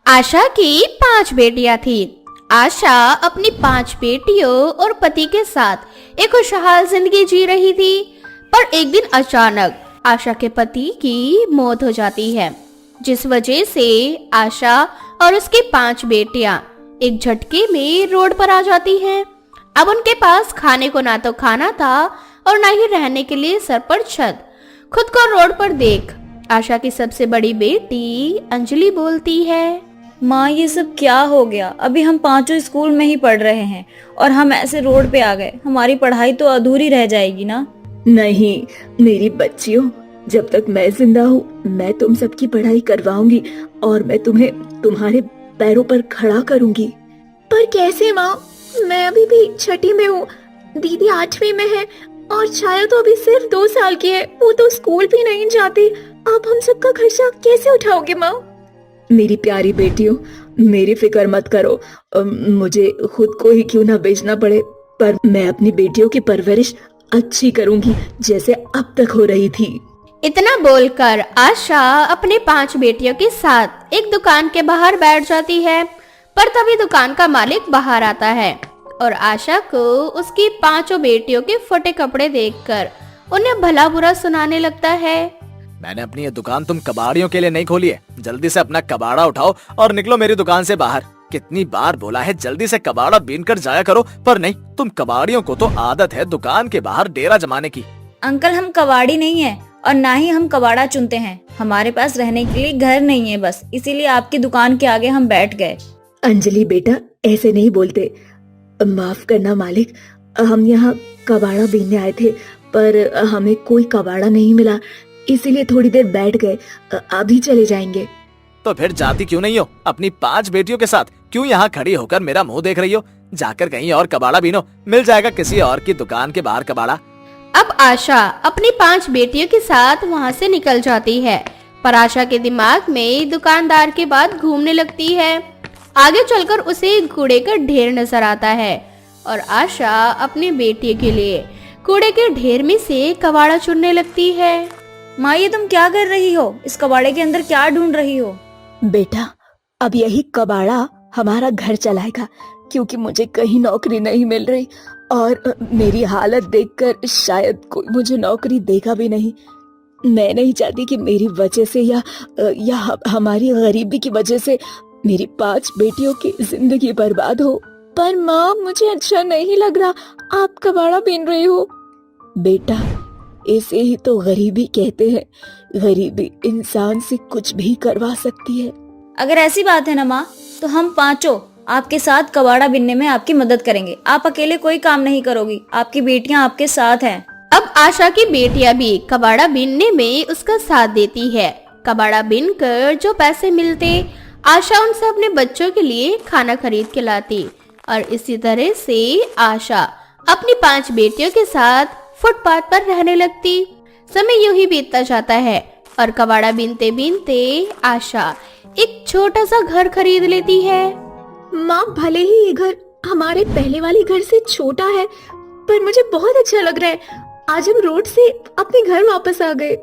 आशा की 5 बेटियां थी। आशा अपनी 5 बेटियों और पति के साथ एक खुशहाल जिंदगी जी रही थी। पर एक दिन अचानक आशा के पति की मौत हो जाती है, जिस वजह से आशा और उसकी 5 बेटियां एक झटके में रोड पर आ जाती हैं। अब उनके पास खाने को ना तो खाना था और ना ही रहने के लिए सर पर छत। खुद को रोड पर देख आशा की सबसे बड़ी बेटी अंजलि बोलती है, माँ ये सब क्या हो गया। अभी हम पांचों स्कूल में ही पढ़ रहे हैं और हम ऐसे रोड पे आ गए। हमारी पढ़ाई तो अधूरी रह जाएगी ना। नहीं मेरी बच्चियों, जब तक मैं जिंदा हूँ मैं तुम सबकी पढ़ाई करवाऊंगी और मैं तुम्हें तुम्हारे पैरों पर खड़ा करूंगी। पर कैसे माँ? मैं अभी भी छठी में हूँ, दीदी 8वीं में है और छाया तो अभी सिर्फ 2 साल की है। वो तो स्कूल भी नहीं जाती। आप हम सबका खर्चा कैसे उठाओगे माँ? मेरी प्यारी बेटियों, मेरी फिक्र मत करो। मुझे खुद को ही क्यों ना बेचना पड़े, पर मैं अपनी बेटियों की परवरिश अच्छी करूंगी जैसे अब तक हो रही थी। इतना बोलकर आशा अपने 5 बेटियों के साथ एक दुकान के बाहर बैठ जाती है। पर तभी दुकान का मालिक बाहर आता है और आशा को उसकी 5 बेटियों के फटे कपड़े देखकर उन्हें भला बुरा सुनाने लगता है। मैंने अपनी ये दुकान तुम कबाड़ियों के लिए नहीं खोली है। जल्दी से अपना कबाड़ा उठाओ और निकलो मेरी दुकान से बाहर। कितनी बार बोला है जल्दी से कबाड़ा बीन कर जाया करो, पर नहीं, तुम कबाड़ियों को तो आदत है दुकान के बाहर डेरा जमाने की। अंकल हम कबाड़ी नहीं है और ना ही हम कबाड़ा चुनते हैं। हमारे पास रहने के लिए घर नहीं है, बस इसीलिए आपकी दुकान के आगे हम बैठ गए। अंजलि बेटा, ऐसे नहीं बोलते। माफ करना मालिक, हम यहाँ कबाड़ा बीनने आए थे पर हमें कोई कबाड़ा नहीं मिला, इसीलिए थोड़ी देर बैठ गए। अभी चले जाएंगे। तो फिर जाती क्यों नहीं हो? अपनी 5 बेटियों के साथ क्यों यहाँ खड़ी होकर मेरा मुंह देख रही हो? जाकर कहीं और कबाड़ा बीनो, मिल जाएगा किसी और की दुकान के बाहर कबाड़ा। अब आशा अपनी 5 बेटियों के साथ वहाँ से निकल जाती है, पर आशा के दिमाग में दुकानदार की बात घूमने लगती है। आगे चलकर उसे कूड़े का ढेर नजर आता है और आशा अपनी बेटी के लिए कूड़े के ढेर में से कबाड़ा चुनने लगती है। माँ ये तुम क्या कर रही हो? इस कबाड़े के अंदर क्या ढूंढ रही हो? बेटा, अब यही कबाड़ा हमारा घर चलाएगा, क्योंकि मुझे कहीं नौकरी नहीं मिल रही और मेरी हालत देखकर शायद कोई मुझे नौकरी देगा भी नहीं। मैं नहीं चाहती कि मेरी वजह से या हमारी गरीबी की वजह से मेरी 5 बेटियों की जिंदगी बर्बाद हो। पर माँ मुझे अच्छा नहीं लग रहा, आप कबाड़ा बीन रही हो। बेटा, इसे ही तो गरीबी कहते हैं। गरीबी इंसान से कुछ भी करवा सकती है। अगर ऐसी बात है ना माँ, तो हम पांचों आपके साथ कबाड़ा बीनने में आपकी मदद करेंगे। आप अकेले कोई काम नहीं करोगी, आपकी बेटियां आपके साथ हैं। अब आशा की बेटियां भी कबाड़ा बीनने में उसका साथ देती है। कबाड़ा बीन कर जो पैसे मिलते आशा उनसे अपने बच्चों के लिए खाना खरीद के लाती और इसी तरह से आशा अपनी 5 बेटियों के साथ फुटपाथ पर रहने लगती। समय यूं ही बीतता जाता है और कबाड़ा बीनते बीनते आशा एक छोटा सा घर खरीद लेती है। माँ भले ही ये घर हमारे पहले वाले घर से छोटा है, पर मुझे बहुत अच्छा लग रहा है। आज हम रोड से अपने घर वापस आ गए।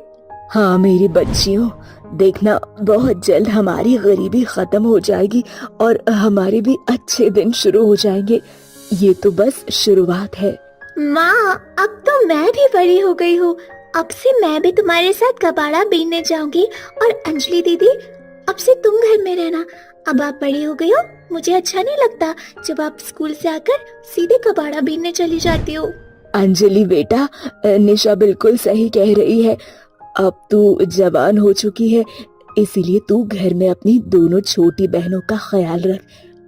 हाँ मेरी बच्चियों, देखना बहुत जल्द हमारी गरीबी खत्म हो जाएगी और हमारे भी अच्छे दिन शुरू हो जाएंगे। ये तो बस शुरुआत है। माँ अब तो मैं भी बड़ी हो गई हूँ। अब से मैं भी तुम्हारे साथ कबाड़ा बीनने जाऊंगी और अंजलि दीदी अब से तुम घर में रहना। अब आप बड़ी हो गई हो, मुझे अच्छा नहीं लगता जब आप स्कूल से आकर सीधे कबाड़ा बीनने चली जाती हो। अंजलि बेटा, निशा बिल्कुल सही कह रही है। अब तू जवान हो चुकी है, इसीलिए तू घर में अपनी दोनों छोटी बहनों का ख्याल रख।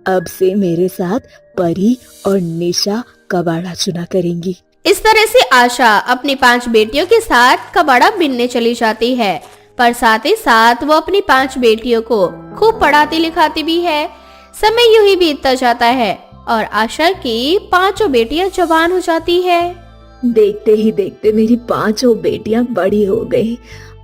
अब से मेरे साथ परी और निशा कबाड़ा चुना करेंगी। इस तरह से आशा अपनी 5 बेटियों के साथ कबाड़ा बीनने चली जाती है, पर साथ ही साथ वो अपनी 5 बेटियों को खूब पढ़ाती लिखाती भी है। समय यूं ही बीतता जाता है और आशा की 5 बेटियां जवान हो जाती है। देखते ही देखते मेरी 5 बेटियां बड़ी हो गई।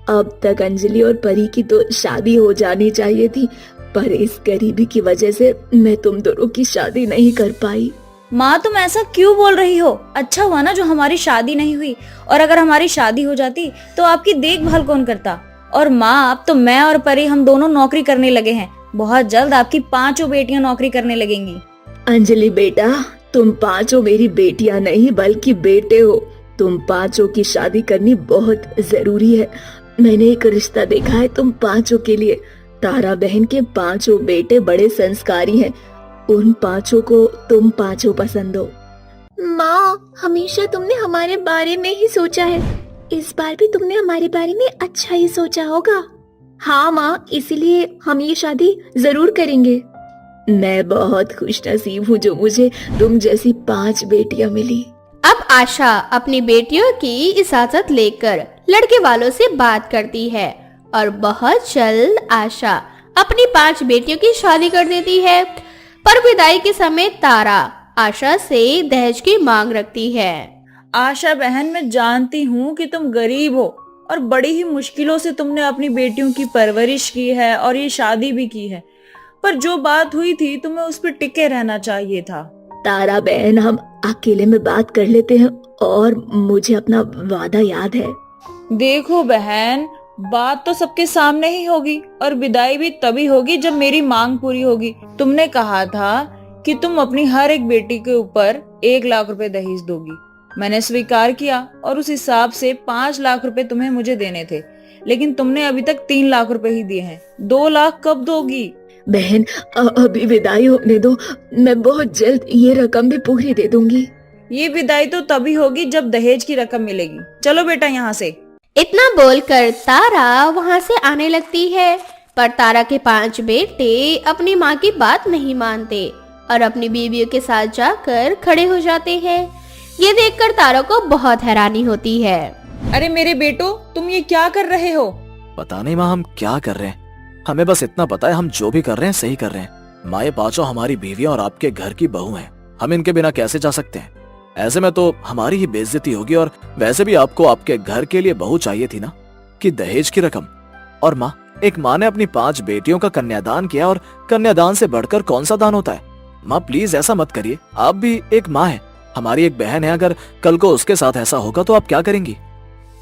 अब तक अंजलि और परी की तो शादी हो जानी चाहिए थी, पर इस गरीबी की वजह से मैं तुम दोनों की शादी नहीं कर पाई। माँ तुम ऐसा क्यों बोल रही हो? अच्छा हुआ ना जो हमारी शादी नहीं हुई, और अगर हमारी शादी हो जाती तो आपकी देखभाल कौन करता? और माँ अब तो मैं और परी हम दोनों नौकरी करने लगे हैं, बहुत जल्द आपकी 5 बेटियां नौकरी करने लगेंगी। अंजलि बेटा, तुम 5 मेरी बेटियां नहीं बल्कि बेटे हो। तुम 5 की शादी करनी बहुत जरूरी है। मैंने एक रिश्ता देखा है तुम 5 के लिए। तारा बहन के 5 बेटे बड़े संस्कारी हैं। उन 5 को तुम 5 पसंद हो। माँ, हमेशा तुमने हमारे बारे में ही सोचा है। इस बार भी तुमने हमारे बारे में अच्छा ही सोचा होगा। हाँ माँ, इसीलिए हम ये शादी जरूर करेंगे। मैं बहुत खुश नसीब हूँ जो मुझे तुम जैसी 5 बेटियां मिली। अब आशा अपनी बेटियों की इजाजत लेकर लड़के वालों से बात करती है और बहुत जल्द आशा अपनी 5 बेटियों की शादी कर देती है। पर विदाई के समय तारा आशा से दहेज की मांग रखती है। आशा बहन, मैं जानती हूँ कि तुम गरीब हो और बड़ी ही मुश्किलों से तुमने अपनी बेटियों की परवरिश की है और ये शादी भी की है, पर जो बात हुई थी तुम्हें उस पर टिके रहना चाहिए था। तारा बहन, हम अकेले में बात कर लेते हैं और मुझे अपना वादा याद है। देखो बहन, बात तो सबके सामने ही होगी और विदाई भी तभी होगी जब मेरी मांग पूरी होगी। तुमने कहा था कि तुम अपनी हर एक बेटी के ऊपर 1 लाख रुपए दहेज दोगी। मैंने स्वीकार किया और उस हिसाब से 5 लाख रुपए तुम्हें मुझे देने थे, लेकिन तुमने अभी तक 3 लाख रुपए ही दिए हैं। 2 लाख कब दोगी? बहन, अभी विदाई होने दो। मैं बहुत जल्द ये रकम भी पूरी दे दूंगी। ये विदाई तो तभी होगी जब दहेज की रकम मिलेगी। चलो बेटा यहाँ से। इतना बोलकर तारा वहाँ से आने लगती है, पर तारा के 5 बेटे अपनी माँ की बात नहीं मानते और अपनी बीवियों के साथ जाकर खड़े हो जाते हैं। ये देखकर तारा को बहुत हैरानी होती है। अरे मेरे बेटो, तुम ये क्या कर रहे हो? पता नहीं माँ हम क्या कर रहे हैं। हमें बस इतना पता है हम जो भी कर रहे हैं सही कर रहे हैं। माँ, ये 5 हमारी बीवियां और आपके घर की बहू हैं। हम इनके बिना कैसे जा सकते हैं? ऐसे में तो हमारी ही बेइज्जती होगी और वैसे भी आपको आपके घर के लिए बहू चाहिए थी ना, कि दहेज की रकम। और माँ, एक माँ ने अपनी 5 बेटियों का कन्यादान किया और कन्यादान से बढ़कर कौन सा दान होता है? माँ प्लीज ऐसा मत करिए। आप भी एक माँ है, हमारी एक बहन है। अगर कल को उसके साथ ऐसा होगा तो आप क्या करेंगी?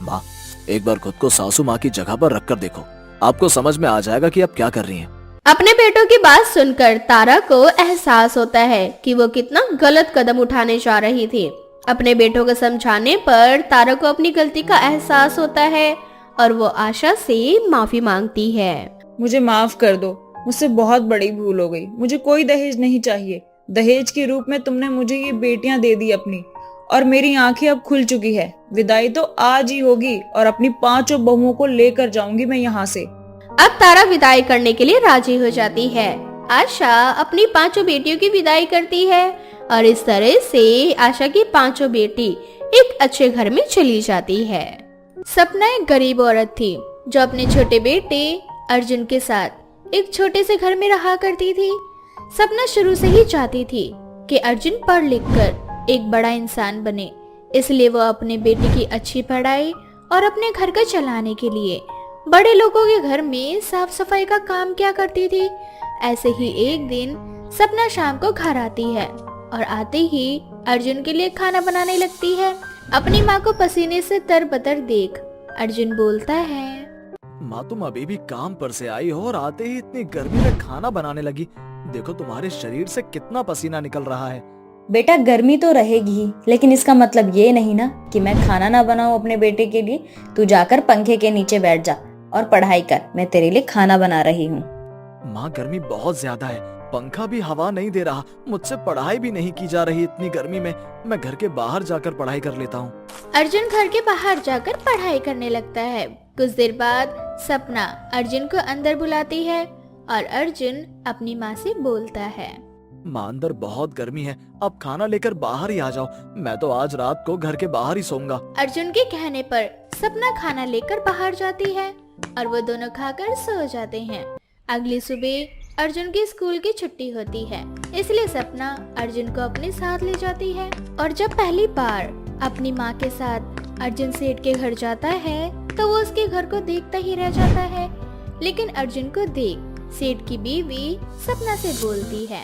माँ, एक बार खुद को सासू माँ की जगह पर रखकर देखो, आपको समझ में आ जाएगा कि आप क्या कर रही हैं। अपने बेटों की बात सुनकर तारा को एहसास होता है कि वो कितना गलत कदम उठाने जा रही थी। अपने बेटों को समझाने पर तारा को अपनी गलती का एहसास होता है और वो आशा से माफी मांगती है। मुझे माफ कर दो, मुझसे बहुत बड़ी भूल हो गई। मुझे कोई दहेज नहीं चाहिए। दहेज के रूप में तुमने मुझे ये बेटियां दे दी अपनी, और मेरी आंखें अब खुल चुकी है। विदाई तो आज ही होगी और अपनी 5 बहुओं को लेकर जाऊंगी मैं यहाँ से। अब तारा विदाई करने के लिए राजी हो जाती है। आशा अपनी 5 बेटियों की विदाई करती है और इस तरह से आशा की 5 बेटी एक अच्छे घर में चली जाती है। सपना एक गरीब औरत थी जो अपने छोटे बेटे अर्जुन के साथ एक छोटे से घर में रहा करती थी। सपना शुरू से ही चाहती थी कि अर्जुन पढ़ लिख कर एक बड़ा इंसान बने, इसलिए वो अपने बेटे की अच्छी पढ़ाई और अपने घर को चलाने के लिए बड़े लोगों के घर में साफ सफाई का काम किया करती थी। ऐसे ही एक दिन सपना शाम को घर आती है और आते ही अर्जुन के लिए खाना बनाने लगती है। अपनी माँ को पसीने से तरबतर देख अर्जुन बोलता है, माँ तुम अभी भी काम पर से आई हो और आते ही इतनी गर्मी में खाना बनाने लगी। देखो तुम्हारे शरीर से कितना पसीना निकल रहा है। बेटा गर्मी तो रहेगी ही, लेकिन इसका मतलब ये नहीं ना कि मैं खाना ना बनाऊं अपने बेटे के लिए। तू जाकर पंखे के नीचे बैठ जा और पढ़ाई कर, मैं तेरे लिए खाना बना रही हूँ। माँ गर्मी बहुत ज्यादा है, पंखा भी हवा नहीं दे रहा, मुझसे पढ़ाई भी नहीं की जा रही इतनी गर्मी में। मैं घर के बाहर जाकर पढ़ाई कर लेता हूँ। अर्जुन घर के बाहर जाकर पढ़ाई करने लगता है। कुछ देर बाद सपना अर्जुन को अंदर बुलाती है और अर्जुन अपनी माँ से बोलता है, माँ अंदर बहुत गर्मी है, अब खाना लेकर बाहर ही आ जाओ। मैं तो आज रात को घर के बाहर ही सोऊंगा। अर्जुन के कहने पर सपना खाना लेकर बाहर जाती है और वो दोनों खाकर सो जाते हैं। अगली सुबह अर्जुन की स्कूल की छुट्टी होती है, इसलिए सपना अर्जुन को अपने साथ ले जाती है। और जब पहली बार अपनी माँ के साथ अर्जुन सेठ के घर जाता है तो वो उसके घर को देखता ही रह जाता है। लेकिन अर्जुन को देख सेठ की बीवी सपना से बोलती है,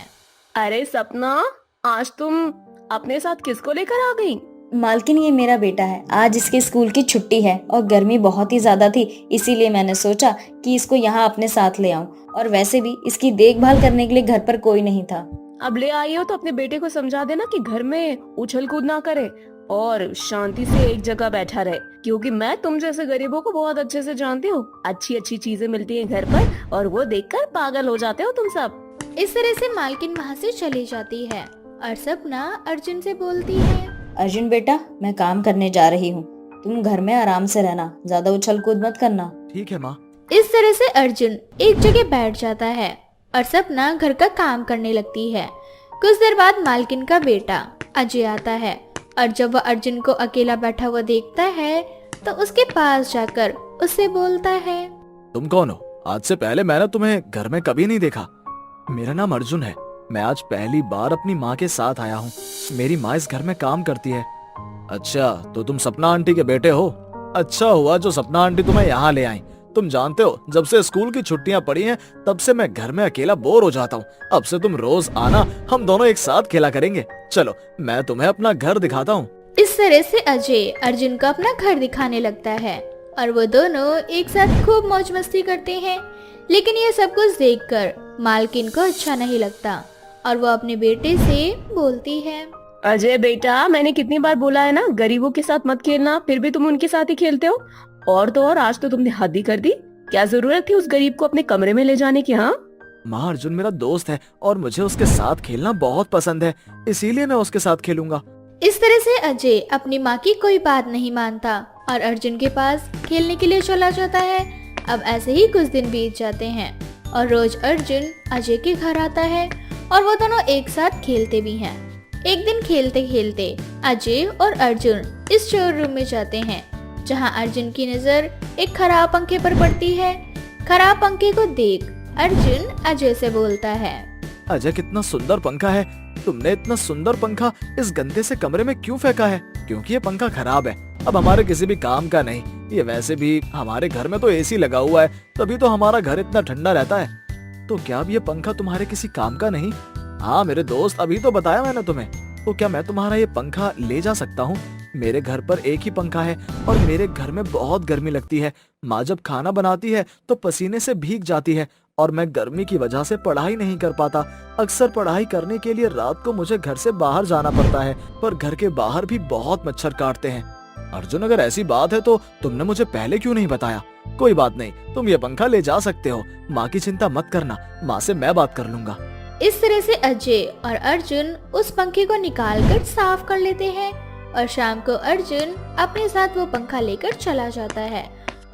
अरे सपना, आज तुम अपने साथ किसको लेकर आ गई? मालकिन ये मेरा बेटा है। आज इसके स्कूल की छुट्टी है और गर्मी बहुत ही ज्यादा थी, इसीलिए मैंने सोचा कि इसको यहाँ अपने साथ ले आऊं। और वैसे भी इसकी देखभाल करने के लिए घर पर कोई नहीं था। अब ले आई हो तो अपने बेटे को समझा देना कि घर में उछल कूद ना करे और शांति से एक जगह बैठा रहे, क्योंकि मैं तुम जैसे गरीबों को बहुत अच्छे से जानती हूँ। अच्छी अच्छी चीजें मिलती हैं घर पर और वो देखकर पागल हो जाते हो तुम सब। इस तरह से मालकिन वहाँ से चली जाती है और सपना अर्जुन से बोलती है, अर्जुन बेटा, मैं काम करने जा रही हूँ, तुम घर में आराम से रहना, ज्यादा उछल कूद मत करना। ठीक है माँ। इस तरह से अर्जुन एक जगह बैठ जाता है और सपना घर का काम करने लगती है। कुछ देर बाद मालकिन का बेटा अजय आता है और जब वह अर्जुन को अकेला बैठा हुआ देखता है तो उसके पास जाकर उससे बोलता है, तुम कौन हो? आज से पहले मैंने तुम्हें घर में कभी नहीं देखा। मेरा नाम अर्जुन है। मैं आज पहली बार अपनी माँ के साथ आया हूँ। मेरी माँ इस घर में काम करती है। अच्छा, तो तुम सपना आंटी के बेटे हो? अच्छा हुआ जो सपना आंटी तुम्हें यहाँ ले आई। तुम जानते हो, जब से स्कूल की छुट्टियां पड़ी हैं, तब से मैं घर में अकेला बोर हो जाता हूँ। अब से तुम रोज आना, हम दोनों एक साथ खेला करेंगे। चलो, मैं तुम्हें अपना घर दिखाता हूँ। इस तरह से अजय अर्जुन को अपना घर दिखाने लगता है और वो दोनों एक साथ खूब मौज मस्ती करते हैं। लेकिन ये सब कुछ देखकर मालकिन को अच्छा नहीं लगता और वो अपने बेटे से बोलती है, अजय बेटा, मैंने कितनी बार बोला है ना, गरीबों के साथ मत खेलना, फिर भी तुम उनके साथ ही खेलते हो। और तो और आज तो तुमने हद ही कर दी। क्या जरूरत थी उस गरीब को अपने कमरे में ले जाने की? हाँ माँ, अर्जुन मेरा दोस्त है और मुझे उसके साथ खेलना बहुत पसंद है, इसीलिए मैं उसके साथ खेलूंगा। इस तरह से अजय अपनी माँ की कोई बात नहीं मानता और अर्जुन के पास खेलने के लिए चला जाता है। अब ऐसे ही कुछ दिन बीत जाते हैं और रोज अर्जुन अजय के घर आता है और वो दोनों एक साथ खेलते भी हैं। एक दिन खेलते खेलते अजय और अर्जुन इस स्टोर रूम में जाते हैं, जहां अर्जुन की नजर एक खराब पंखे पर पड़ती है। खराब पंखे को देख अर्जुन अजय से बोलता है, अजय, कितना सुंदर पंखा है। तुमने इतना सुंदर पंखा इस गंदे से कमरे में क्यों फेंका है? क्योंकि ये पंखा खराब है, अब हमारे किसी भी काम का नहीं। ये वैसे भी हमारे घर में तो एसी लगा हुआ है, तभी तो हमारा घर इतना ठंडा रहता है। तो क्या अब ये पंखा तुम्हारे किसी काम का नहीं? हाँ मेरे दोस्त, अभी तो बताया मैंने तुम्हें। तो क्या मैं तुम्हारा ये पंखा ले जा सकता हूँ? मेरे घर पर एक ही पंखा है और मेरे घर में बहुत गर्मी लगती है। माँ जब खाना बनाती है तो पसीने से भीग जाती है और मैं गर्मी की वजह से पढ़ाई नहीं कर पाता। अक्सर पढ़ाई करने के लिए रात को मुझे घर से बाहर जाना पड़ता है, पर घर के बाहर भी बहुत मच्छर काटते हैं। अर्जुन, अगर ऐसी बात है तो तुमने मुझे पहले क्यों नहीं बताया? कोई बात नहीं, तुम ये पंखा ले जा सकते हो। माँ की चिंता मत करना, माँ से मैं बात कर लूंगा। इस तरह से अजय और अर्जुन उस पंखे को निकालकर साफ कर लेते हैं और शाम को अर्जुन अपने साथ वो पंखा लेकर चला जाता है।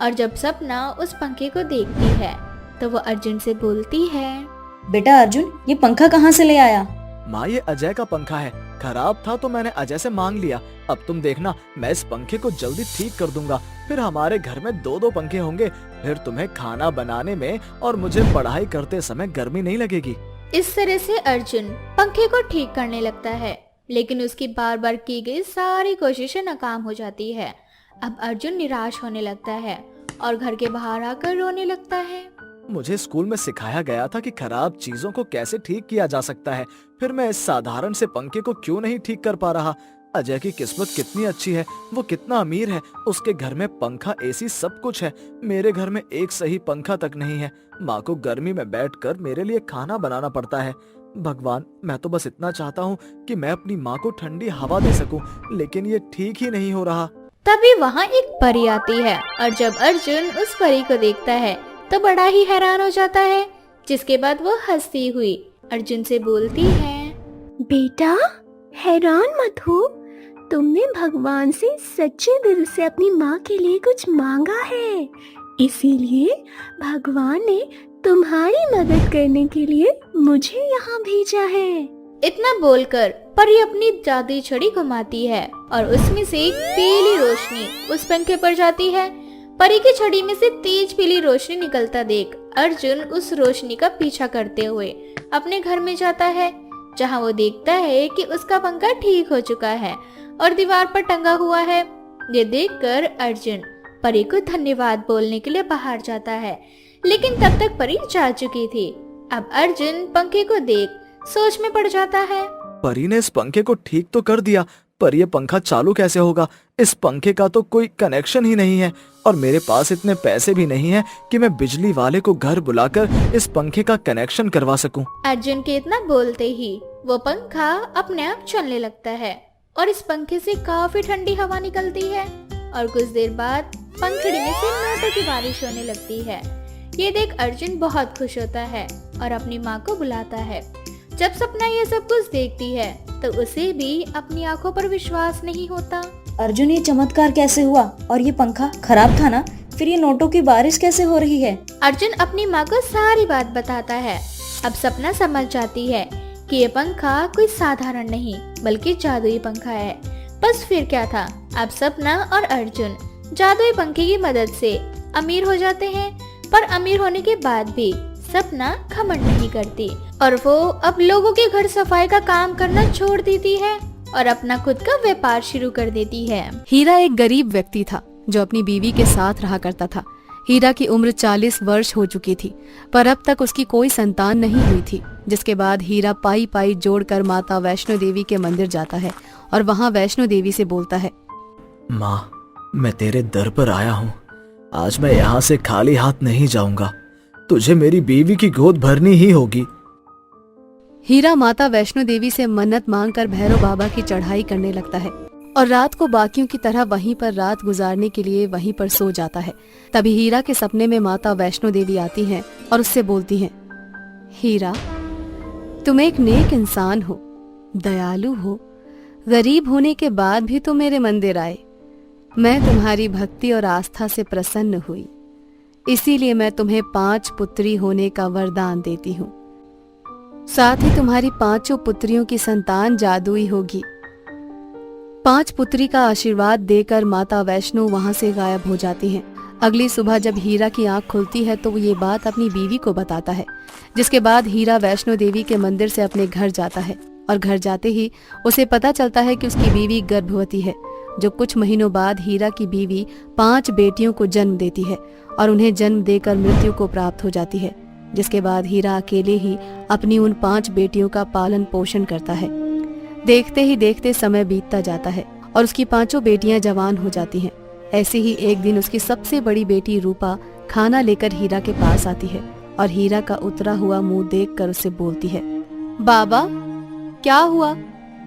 और जब सपना उस पंखे को देखती है तो वो अर्जुन से बोलती है, बेटा अर्जुन, ये पंखा कहाँ से ले आया? माँ, ये अजय का पंखा है। खराब था तो मैंने अजय से मांग लिया। अब तुम देखना, मैं इस पंखे को जल्दी ठीक कर दूंगा। फिर हमारे घर में दो दो पंखे होंगे। फिर तुम्हें खाना बनाने में और मुझे पढ़ाई करते समय गर्मी नहीं लगेगी। इस तरह से अर्जुन पंखे को ठीक करने लगता है, लेकिन उसकी बार बार की गई सारी कोशिशें नाकाम हो जाती है। अब अर्जुन निराश होने लगता है और घर के बाहर आकर रोने लगता है। मुझे स्कूल में सिखाया गया था कि खराब चीजों को कैसे ठीक किया जा सकता है, फिर मैं इस साधारण से पंखे को क्यों नहीं ठीक कर पा रहा। अजय की किस्मत कितनी अच्छी है, वो कितना अमीर है। उसके घर में पंखा, एसी सब कुछ है। मेरे घर में एक सही पंखा तक नहीं है। माँ को गर्मी में बैठकर मेरे लिए खाना बनाना पड़ता है। भगवान, मैं तो बस इतना चाहता हूँ कि मैं अपनी माँ को ठंडी हवा दे सकूं, लेकिन ये ठीक ही नहीं हो रहा। तभी वहाँ एक परी आती है और जब अर्जुन उस परी को देखता है तो बड़ा ही हैरान हो जाता है। जिसके बाद वो हंसती हुई अर्जुन से बोलती है, बेटा, हैरान मत हो, तुमने भगवान से सच्चे दिल से अपनी माँ के लिए कुछ मांगा है, इसीलिए भगवान ने तुम्हारी मदद करने के लिए मुझे यहाँ भेजा है। इतना बोलकर परी अपनी जादुई छड़ी घुमाती है और उसमें से एक पीली रोशनी उस पंखे पर जाती है। परी की छड़ी में से तेज पीली रोशनी निकलता देख अर्जुन उस रोशनी का पीछा करते हुए अपने घर में जाता है, जहां वो देखता है कि उसका पंखा ठीक हो चुका है और दीवार पर टंगा हुआ है। ये देखकर अर्जुन परी को धन्यवाद बोलने के लिए बाहर जाता है, लेकिन तब तक परी जा चुकी थी। अब अर्जुन पंखे को देख सोच में पड़ जाता है। परी ने इस पंखे को ठीक तो कर दिया, पर ये पंखा चालू कैसे होगा? इस पंखे का तो कोई कनेक्शन ही नहीं है और मेरे पास इतने पैसे भी नहीं है कि मैं बिजली वाले को घर बुलाकर इस पंखे का कनेक्शन करवा सकूं। अर्जुन के इतना बोलते ही वो पंखा अपने आप चलने लगता है और इस पंखे से काफी ठंडी हवा निकलती है और कुछ देर बाद पंखड़ी में से नोटों की बारिश होने लगती है। ये देख अर्जुन बहुत खुश होता है और अपनी माँ को बुलाता है। जब सपना ये सब कुछ देखती है तो उसे भी अपनी आंखों पर विश्वास नहीं होता। अर्जुन, ये चमत्कार कैसे हुआ? और ये पंखा खराब था ना? फिर ये नोटों की बारिश कैसे हो रही है? अर्जुन अपनी माँ को सारी बात बताता है। अब सपना समझ जाती है कि ये पंखा कोई साधारण नहीं बल्कि जादुई पंखा है। बस फिर क्या था, अब सपना और अर्जुन जादुई पंखे की मदद से अमीर हो जाते हैं। पर अमीर होने के बाद भी सपना घमंड नहीं करती और वो अब लोगों के घर सफाई का काम करना छोड़ देती है और अपना खुद का व्यापार शुरू कर देती है। हीरा एक गरीब व्यक्ति था जो अपनी बीवी के साथ रहा करता था। हीरा की उम्र 40 वर्ष हो चुकी थी, पर अब तक उसकी कोई संतान नहीं हुई थी। जिसके बाद हीरा पाई पाई जोड़कर माता वैष्णो देवी के मंदिर जाता है और वहाँ वैष्णो देवी से बोलता है, माँ, मैं तेरे दर पर आया हूँ। आज मैं यहाँ से खाली हाथ नहीं जाऊंगा। तुझे मेरी बीवी की गोद भरनी ही होगी। हीरा माता वैष्णो देवी से मन्नत मांगकर भैरव बाबा की चढ़ाई करने लगता है और रात को बाकियों की तरह वहीं पर रात गुजारने के लिए वहीं पर सो जाता है। तभी हीरा के सपने में माता वैष्णो देवी आती हैं और उससे बोलती हैं, हीरा, तुम एक नेक इंसान हो, दयालु हो, गरीब होने के बाद भी तुम मेरे मंदिर आए। मैं तुम्हारी भक्ति और आस्था से प्रसन्न हुई, इसीलिए मैं तुम्हें 5 पुत्री होने का वरदान देती हूँ। साथ ही तुम्हारी 5 पुत्रियों की संतान जादुई होगी। 5 पुत्री का आशीर्वाद देकर माता वैष्णो वहां से गायब हो जाती हैं। अगली सुबह जब हीरा की आंख खुलती है तो वो ये बात अपनी बीवी को बताता है, जिसके बाद हीरा वैष्णो देवी के मंदिर से अपने घर जाता है और घर जाते ही उसे पता चलता है कि उसकी बीवी गर्भवती है। जो कुछ महीनों बाद हीरा की बीवी 5 बेटियों को जन्म देती है और उन्हें जन्म देकर मृत्यु को प्राप्त हो जाती है। जिसके बाद हीरा अकेले ही अपनी उन 5 बेटियों का पालन पोषण करता है। देखते ही देखते समय बीतता जाता है और उसकी 5 बेटियां जवान हो जाती हैं। ऐसे ही एक दिन उसकी सबसे बड़ी बेटी रूपा खाना लेकर हीरा के पास आती है और हीरा का उतरा हुआ मुंह देखकर उससे बोलती है, बाबा, क्या हुआ?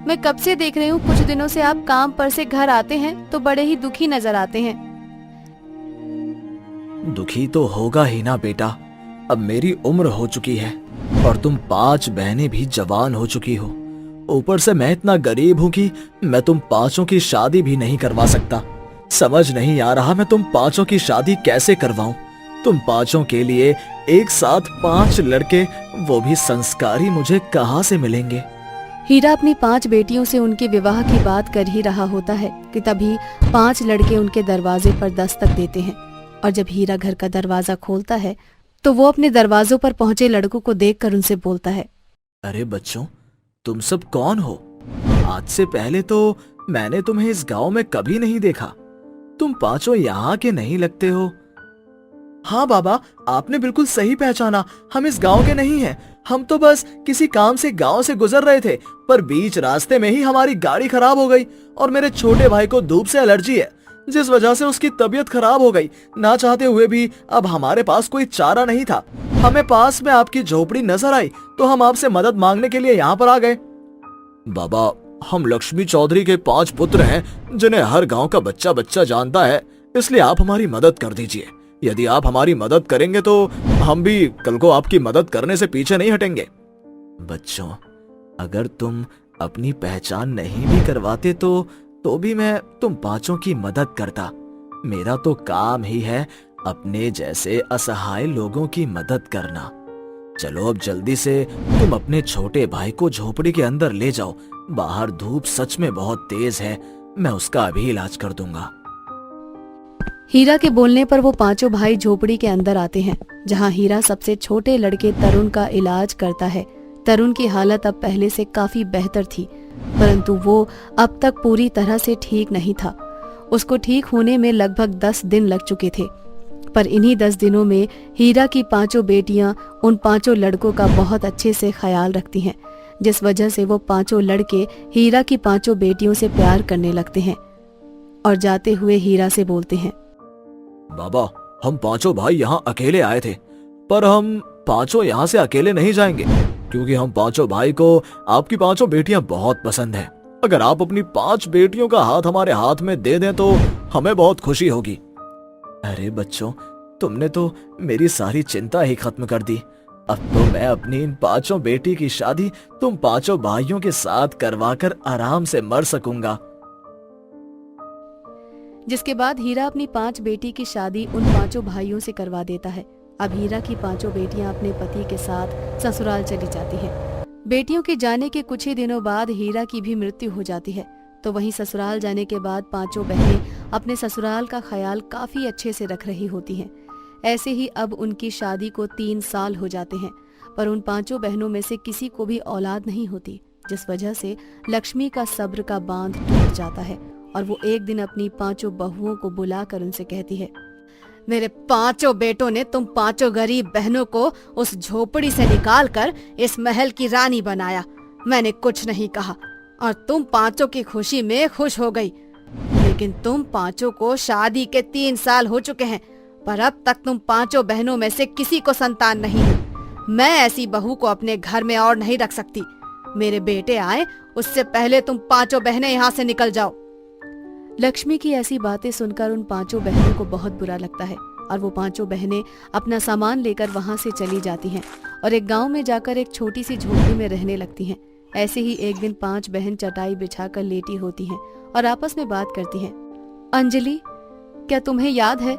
मैं कब से देख रही हूँ, कुछ दिनों से आप काम पर से घर आते हैं तो बड़े ही दुखी नजर आते हैं। दुखी तो होगा ही ना बेटा, अब मेरी उम्र हो चुकी है और तुम 5 बहनें भी जवान हो चुकी हो। ऊपर से मैं इतना गरीब हूँ कि मैं तुम 5 की शादी भी नहीं करवा सकता। समझ नहीं आ रहा मैं तुम 5 की शादी कैसे करवाऊं। तुम 5 के लिए एक साथ 5 लड़के, वो भी संस्कारी, मुझे कहाँ से मिलेंगे? हीरा अपनी 5 बेटियों से उनके विवाह की बात कर ही रहा होता है कि तभी 5 लड़के उनके दरवाजे पर दस्तक देते हैं और जब हीरा घर का दरवाजा खोलता है तो वो अपने दरवाजों पर पहुंचे लड़कों को देखकर उनसे बोलता है, अरे बच्चों, तुम सब कौन हो? आज से पहले तो मैंने तुम्हें इस गांव में कभी नहीं देखा। तुम 5 यहाँ के नहीं लगते हो। हाँ बाबा, आपने बिल्कुल सही पहचाना, हम इस गांव के नहीं हैं। हम तो बस किसी काम से गांव से गुजर रहे थे, पर बीच रास्ते में ही हमारी गाड़ी खराब हो गई और मेरे छोटे भाई को धूप से एलर्जी है, जिस वजह से उसकी तबीयत खराब हो गई। ना चाहते हुए भी अब हमारे पास कोई चारा नहीं था। हमें पास में आपकी झोपड़ी नजर आई तो हम आपसे मदद मांगने के लिए यहाँ पर आ गए। बाबा, हम लक्ष्मी चौधरी के 5 पुत्र हैं जिन्हें हर गांव का बच्चा बच्चा जानता है, इसलिए आप हमारी मदद कर दीजिए। यदि आप हमारी मदद करेंगे तो हम भी कल को आपकी मदद करने से पीछे नहीं हटेंगे। बच्चों, अगर तुम अपनी पहचान नहीं भी करवाते तो भी मैं तुम 5 की मदद करता। मेरा तो काम ही है अपने जैसे असहाय लोगों की मदद करना। चलो अब जल्दी से तुम अपने छोटे भाई को झोपड़ी के अंदर ले जाओ। बाहर धूप सच में बहुत तेज है, मैं उसका अभी इलाज कर दूंगा। हीरा के बोलने पर वो 5 भाई झोपड़ी के अंदर आते हैं, जहां हीरा सबसे छोटे लड़के तरुण का इलाज करता है। तरुण की हालत अब पहले से काफी बेहतर थी, परंतु वो अब तक पूरी तरह से ठीक नहीं था। उसको ठीक होने में लगभग 10 दिन लग चुके थे, पर इन्हीं 10 दिनों में हीरा की 5 बेटियां उन 5 लड़कों का बहुत अच्छे से ख्याल रखती हैं। जिस वजह से वो पांचों लड़के हीरा की पांचों बेटियों से प्यार करने लगते हैं और जाते हुए हीरा से बोलते हैं, बाबा, हम पांचों भाई यहाँ अकेले आए थे, पर हम पांचों यहाँ से अकेले नहीं जाएंगे, क्योंकि हम पांचों भाई को आपकी पांचों बेटियां बहुत पसंद हैं। अगर आप अपनी 5 बेटियों का हाथ हमारे हाथ में दे दें तो हमें बहुत खुशी होगी। अरे बच्चों, तुमने तो मेरी सारी चिंता ही खत्म कर दी। अब तो मैं अपनी इन 5 बेटी की शादी तुम 5 भाइयों के साथ करवाकर आराम से मर सकूंगा। जिसके बाद हीरा अपनी 5 बेटी की शादी उन 5 भाइयों से करवा देता है। अब हीरा की 5 बेटियां अपने पति के साथ ससुराल चली जाती हैं। बेटियों के जाने के कुछ ही दिनों बाद हीरा की भी मृत्यु हो जाती है। तो वहीं ससुराल जाने के बाद 5 बहनें अपने ससुराल का ख्याल काफी अच्छे से रख रही होती हैं। ऐसे ही अब उनकी शादी को 3 साल हो जाते हैं, पर उन 5 बहनों में से किसी को भी औलाद नहीं होती, जिस वजह से लक्ष्मी का सब्र का बांध टूट जाता है और वो एक दिन अपनी 5 बहुओं को बुलाकर उनसे कहती है, मेरे 5 बेटों ने तुम 5 गरीब बहनों को उस झोपड़ी से निकालकर इस महल की रानी बनाया। मैंने कुछ नहीं कहा और तुम 5 की खुशी में खुश हो गई, लेकिन तुम 5 को शादी के 3 साल हो चुके हैं, पर अब तक तुम 5 बहनों में से किसी को संतान नहीं हुई। मैं ऐसी बहू को अपने घर में और नहीं रख सकती। मेरे बेटे आए उससे पहले तुम 5 बहनें यहाँ से निकल जाओ। लक्ष्मी की ऐसी बातें सुनकर उन 5 बहनों को बहुत बुरा लगता है और वो 5 बहनें अपना सामान लेकर वहां से चली जाती हैं और एक गांव में जाकर एक छोटी सी झोपड़ी में रहने लगती हैं। ऐसे ही एक दिन 5 बहन चटाई बिछाकर लेटी होती हैं और आपस में बात करती हैं। अंजलि, क्या तुम्हें याद है,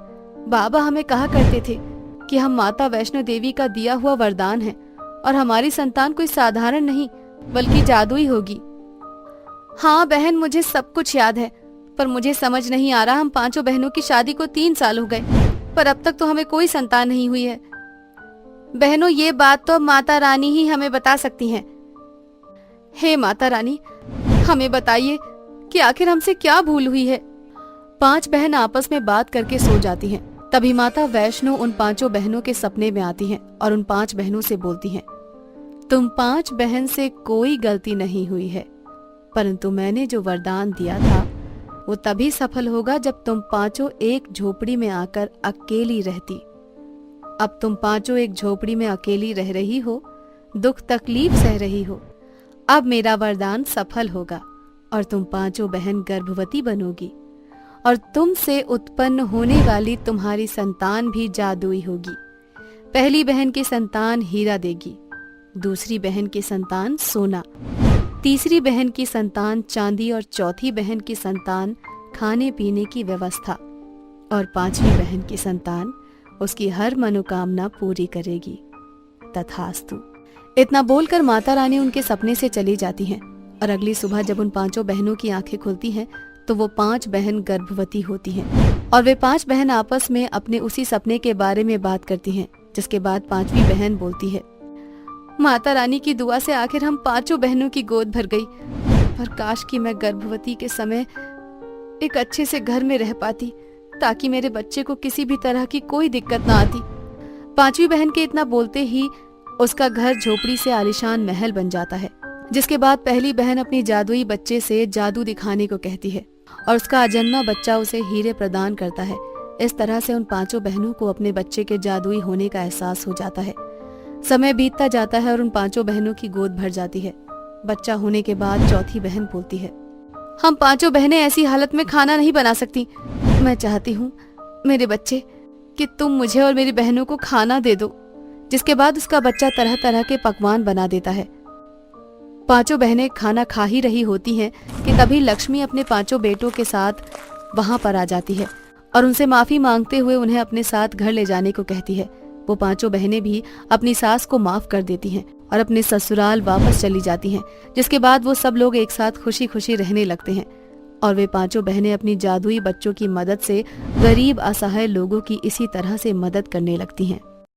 बाबा हमें कहा करते थे कि हम माता वैष्णो देवी का दिया हुआ वरदान है और हमारी संतान कोई साधारण नहीं बल्कि जादुई होगी। हाँ बहन, मुझे सब कुछ याद है, पर मुझे समझ नहीं आ रहा, हम 5 बहनों की शादी को 3 साल हो गए, पर अब तक तो हमें कोई संतान नहीं हुई है। बहनों, ये बात तो माता रानी ही हमें बता सकती हैं। हे माता रानी, हमें बताइए कि आखिर हमसे क्या भूल हुई है। 5 बहन आपस में बात करके सो जाती हैं। तभी माता वैष्णो उन 5 बहनों के सपने में आती हैं और उन 5 बहनों से बोलती हैं, तुम 5 बहन से कोई गलती नहीं हुई है, परंतु मैंने जो वरदान दिया था वो तभी सफल होगा जब तुम 5 एक झोपड़ी में आकर अकेली रहती। अब तुम 5 एक झोपड़ी में अकेली रह रही हो, दुख तकलीफ सह रही हो। अब मेरा वरदान सफल होगा और तुम 5 बहन गर्भवती बनोगी और तुमसे उत्पन्न होने वाली तुम्हारी संतान भी जादुई होगी। पहली बहन की संतान हीरा देगी, दूसरी बहन की संतान सोना, तीसरी बहन की संतान चांदी और चौथी बहन की संतान खाने पीने की व्यवस्था और 5वीं बहन की संतान उसकी हर मनोकामना पूरी करेगी। तथास्तु। इतना बोलकर माता रानी उनके सपने से चली जाती हैं और अगली सुबह जब उन 5 बहनों की आंखें खुलती हैं तो वो 5 बहन गर्भवती होती हैं और वे 5 बहन आपस में अपने उसी सपने के बारे में बात करती हैं। जिसके बाद 5वीं बहन बोलती है, माता रानी की दुआ से आखिर हम 5 बहनों की गोद भर गई, पर काश कि मैं गर्भवती के समय एक अच्छे से घर में रह पाती ताकि मेरे बच्चे को किसी भी तरह की कोई दिक्कत ना आती। 5वीं बहन के इतना बोलते ही उसका घर झोपड़ी से आलीशान महल बन जाता है। जिसके बाद पहली बहन अपनी जादुई बच्चे से जादू दिखाने को कहती है और उसका अजन्मा बच्चा उसे हीरे प्रदान करता है। इस तरह से उन 5 बहनों को अपने बच्चे के जादुई होने का एहसास हो जाता है। समय बीतता जाता है और उन 5 बहनों की गोद भर जाती है। बच्चा होने के बाद चौथी बहन बोलती है, हम 5 बहनें ऐसी हालत में खाना नहीं बना सकती। मैं चाहती हूँ मेरे बच्चे कि तुम मुझे और मेरी बहनों को खाना दे दो। जिसके बाद उसका बच्चा तरह तरह के पकवान बना देता है। 5 बहनें खाना खा ही रही होती हैं कि तभी लक्ष्मी अपने 5 बेटों के साथ वहां पर आ जाती है और उनसे माफी मांगते हुए उन्हें अपने साथ घर ले जाने को कहती है। वो 5 बहनें भी अपनी सास को माफ कर देती हैं और अपने ससुराल वापस चली जाती हैं। जिसके बाद वो सब लोग एक साथ खुशी खुशी रहने लगते हैं और वे 5 बहनें अपनी जादुई बच्चों की मदद से गरीब असहाय लोगों की इसी तरह से मदद करने लगती हैं।